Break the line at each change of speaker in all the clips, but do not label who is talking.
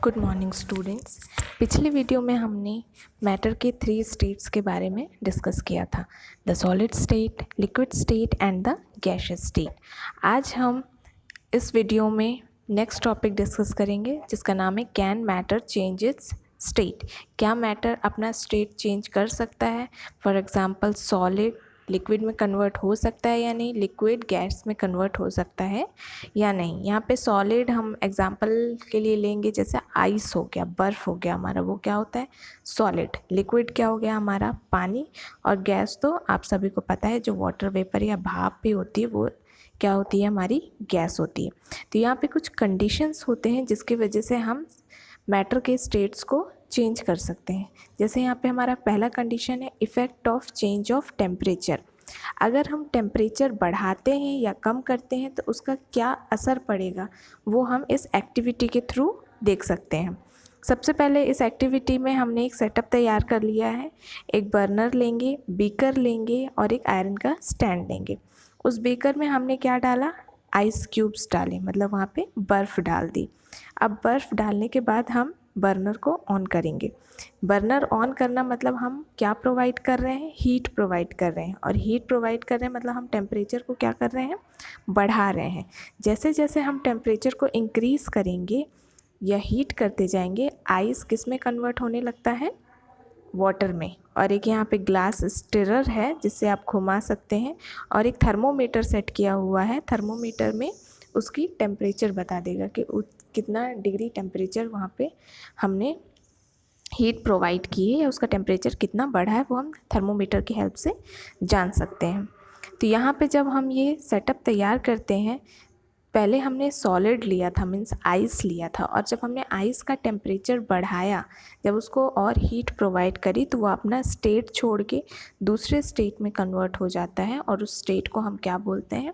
Good morning students. पिछले video में हमने मैटर के 3 स्टेट्स के बारे में डिस्कस किया था, the solid state, liquid state and the gaseous state. आज हम इस वीडियो में नेक्स्ट टॉपिक डिस्कस करेंगे जिसका नाम है can matter change it's state. क्या मैटर अपना स्टेट चेंज कर सकता है? फॉर एग्जांपल सॉलिड लिक्विड में कन्वर्ट हो सकता है या नहीं, लिक्विड गैस में कन्वर्ट हो सकता है या नहीं। यहाँ पे सॉलिड हम एग्जांपल के लिए लेंगे, जैसे आइस हो गया, बर्फ़ हो गया हमारा, वो क्या होता है? सॉलिड। लिक्विड क्या हो गया हमारा? पानी। और गैस तो आप सभी को पता है, जो वाटर वेपर या भाप भी होती है वो क्या होती है? हमारी गैस होती है। तो यहाँ पे कुछ कंडीशंस होते हैं जिसकी वजह से हम मैटर के स्टेट्स को चेंज कर सकते हैं। जैसे यहाँ पे हमारा पहला कंडीशन है effect of change of temperature. अगर हम टेम्परेचर बढ़ाते हैं या कम करते हैं तो उसका क्या असर पड़ेगा, वो हम इस एक्टिविटी के थ्रू देख सकते हैं। सबसे पहले इस एक्टिविटी में हमने एक सेटअप तैयार कर लिया है। एक बर्नर लेंगे, बीकर लेंगे और एक आयरन का स्टैंड लेंगे। उस बीकर में हमने क्या डाला? आइस क्यूब्स डाले, मतलब वहाँ पे बर्फ़ डाल दी। अब बर्फ़ डालने के बाद हम बर्नर को ऑन करेंगे। बर्नर ऑन करना मतलब हम क्या प्रोवाइड कर रहे हैं? हीट प्रोवाइड कर रहे हैं। और हीट प्रोवाइड कर रहे हैं मतलब हम टेम्परेचर को क्या कर रहे हैं? बढ़ा रहे हैं। जैसे जैसे हम टेम्परेचर को इंक्रीज़ करेंगे या हीट करते जाएंगे, आइस किस में कन्वर्ट होने लगता है? वाटर में। और एक यहाँ पे ग्लास स्टिरर है जिससे आप घुमा सकते हैं, और एक थर्मोमीटर सेट किया हुआ है। थर्मोमीटर में उसकी टेम्परेचर बता देगा कि कितना डिग्री टेम्परेचर वहाँ पे हमने हीट प्रोवाइड की है या उसका टेम्परेचर कितना बढ़ा है, वो हम थर्मोमीटर की हेल्प से जान सकते हैं। तो यहाँ पे जब हम ये सेटअप तैयार करते हैं, पहले हमने सॉलिड लिया था, मीन्स आइस लिया था, और जब हमने आइस का टेम्परेचर बढ़ाया, जब उसको और हीट प्रोवाइड करी, तो वो अपना स्टेट छोड़ के दूसरे स्टेट में कन्वर्ट हो जाता है और उस स्टेट को हम क्या बोलते हैं?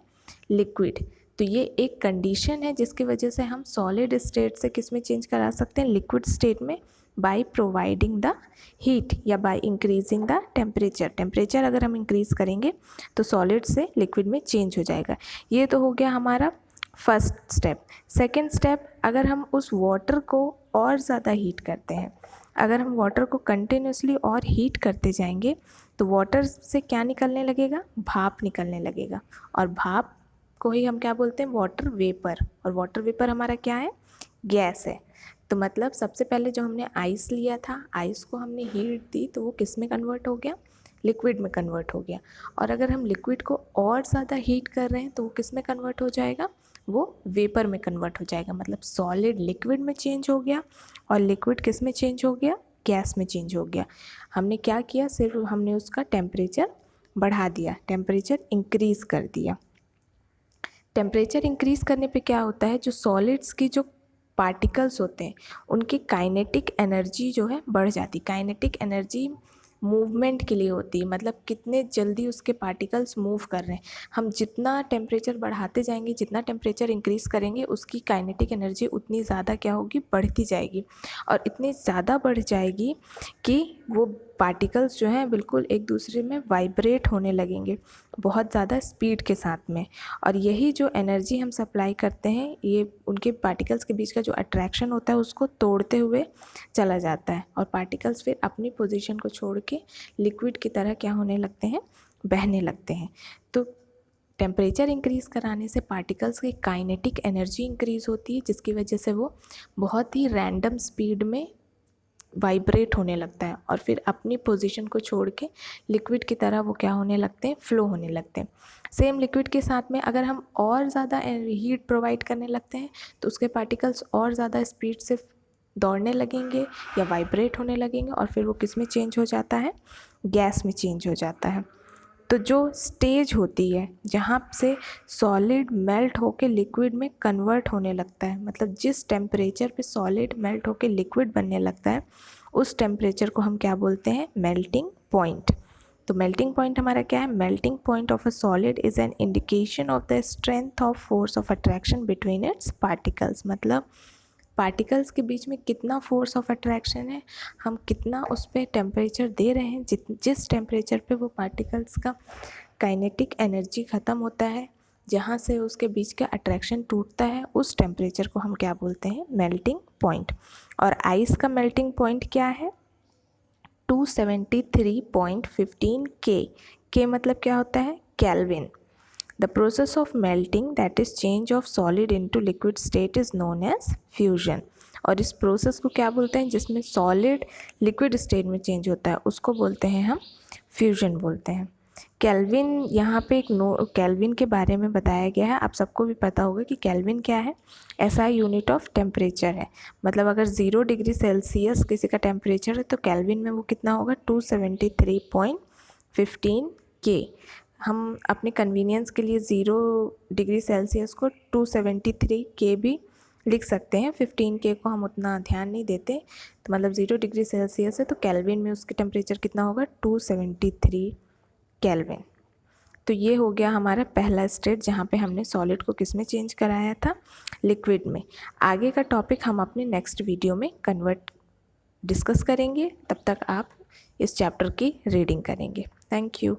लिक्विड। तो ये एक कंडीशन है जिसकी वजह से हम सॉलिड स्टेट से किस में चेंज करा सकते हैं? लिक्विड स्टेट में, बाय प्रोवाइडिंग द हीट या by increasing the temperature. Temperature अगर हम इंक्रीज़ करेंगे तो सॉलिड से लिक्विड में चेंज हो जाएगा। ये तो हो गया हमारा फर्स्ट स्टेप। सेकेंड स्टेप, अगर हम उस वाटर को और ज़्यादा हीट करते हैं, अगर हम वाटर को कंटिन्यूसली और हीट करते जाएंगे तो वाटर से क्या निकलने लगेगा? भाप निकलने लगेगा। और भाप को ही हम क्या बोलते हैं? Water vapour. और वाटर वेपर हमारा क्या है? गैस है। तो मतलब सबसे पहले जो हमने आइस लिया था, आइस को हमने हीट दी तो वो किस में कन्वर्ट हो गया? लिक्विड में कन्वर्ट हो गया। और अगर हम लिक्विड को और ज़्यादा हीट कर रहे हैं तो वो किस में कन्वर्ट हो जाएगा? वो वेपर में कन्वर्ट हो जाएगा। मतलब सॉलिड लिक्विड में चेंज हो गया और लिक्विड किस में चेंज हो गया? गैस में चेंज हो गया। हमने क्या किया? सिर्फ हमने उसका टेम्परेचर बढ़ा दिया, टेम्परेचर इंक्रीज़ कर दिया। टेम्परेचर इंक्रीज़ करने पे क्या होता है? जो सॉलिड्स की जो पार्टिकल्स होते हैं उनकी काइनेटिक एनर्जी जो है बढ़ जाती। काइनेटिक एनर्जी मूवमेंट के लिए होती है, मतलब कितने जल्दी उसके पार्टिकल्स मूव कर रहे हैं। हम जितना टेम्परेचर बढ़ाते जाएंगे, जितना टेम्परेचर इंक्रीज़ करेंगे, उसकी काइनेटिक एनर्जी उतनी ज़्यादा क्या होगी? बढ़ती जाएगी। और इतनी ज़्यादा बढ़ जाएगी कि वो पार्टिकल्स जो हैं बिल्कुल एक दूसरे में वाइब्रेट होने लगेंगे बहुत ज़्यादा स्पीड के साथ में। और यही जो एनर्जी हम सप्लाई करते हैं, ये उनके पार्टिकल्स के बीच का जो अट्रैक्शन होता है उसको तोड़ते हुए चला जाता है, और पार्टिकल्स फिर अपनी पोजीशन को छोड़ के लिक्विड की तरह क्या होने लगते हैं? बहने लगते हैं। तो टेम्परेचर इंक्रीज़ कराने से पार्टिकल्स की काइनेटिक एनर्जी इंक्रीज़ होती है, जिसकी वजह से वो बहुत ही रैंडम स्पीड में वाइब्रेट होने लगता है और फिर अपनी पोजीशन को छोड़ के लिक्विड की तरह वो क्या होने लगते हैं? फ्लो होने लगते हैं। सेम लिक्विड के साथ में अगर हम और ज़्यादा हीट प्रोवाइड करने लगते हैं तो उसके पार्टिकल्स और ज़्यादा स्पीड से दौड़ने लगेंगे या वाइब्रेट होने लगेंगे, और फिर वो किस में चेंज हो जाता है? गैस में चेंज हो जाता है। तो जो स्टेज होती है जहाँ से सॉलिड मेल्ट होके लिक्विड में कन्वर्ट होने लगता है, मतलब जिस टेम्परेचर पे सॉलिड मेल्ट होके लिक्विड बनने लगता है, उस टेम्परेचर को हम क्या बोलते हैं? Melting point. तो मेल्टिंग पॉइंट हमारा क्या है? Melting point of a solid is an indication of the strength of force of attraction between its particles. मतलब पार्टिकल्स के बीच में कितना फोर्स ऑफ अट्रैक्शन है, हम कितना उस पर टेम्परेचर दे रहे हैं, जिस टेम्परेचर पे वो पार्टिकल्स का काइनेटिक एनर्जी ख़त्म होता है, जहाँ से उसके बीच का अट्रैक्शन टूटता है, उस टेम्परेचर को हम क्या बोलते हैं? Melting point. और आइस का मेल्टिंग पॉइंट क्या है 273.15 के मतलब क्या होता है kelvin. The process of melting that is change of solid into liquid state is known as fusion. और इस प्रोसेस को क्या बोलते हैं जिसमें सॉलिड लिक्विड स्टेट में चेंज होता है उसको बोलते हैं हम फ्यूजन बोलते हैं। केल्विन यहाँ पे केल्विन के बारे में बताया गया है। आप सबको भी पता होगा कि केल्विन क्या है, ऐसा यूनिट ऑफ टेम्परेचर है। मतलब अगर 0 डिग्री सेल्सियस किसी का टेम्परेचर है तो केल्विन में वो कितना होगा 273.15 के। हम अपने कन्वीनियंस के लिए 0 डिग्री सेल्सियस को 273 के भी लिख सकते हैं, 15 के को हम उतना ध्यान नहीं देते। तो मतलब 0 डिग्री सेल्सियस है तो केल्विन में उसके टेम्परेचर कितना होगा 273 केल्विन। तो ये हो गया हमारा पहला स्टेट जहाँ पे हमने सॉलिड को किस में चेंज कराया था, लिक्विड में। आगे का टॉपिक हम अपने नेक्स्ट वीडियो में डिस्कस करेंगे। तब तक आप इस चैप्टर की रीडिंग करेंगे। Thank you.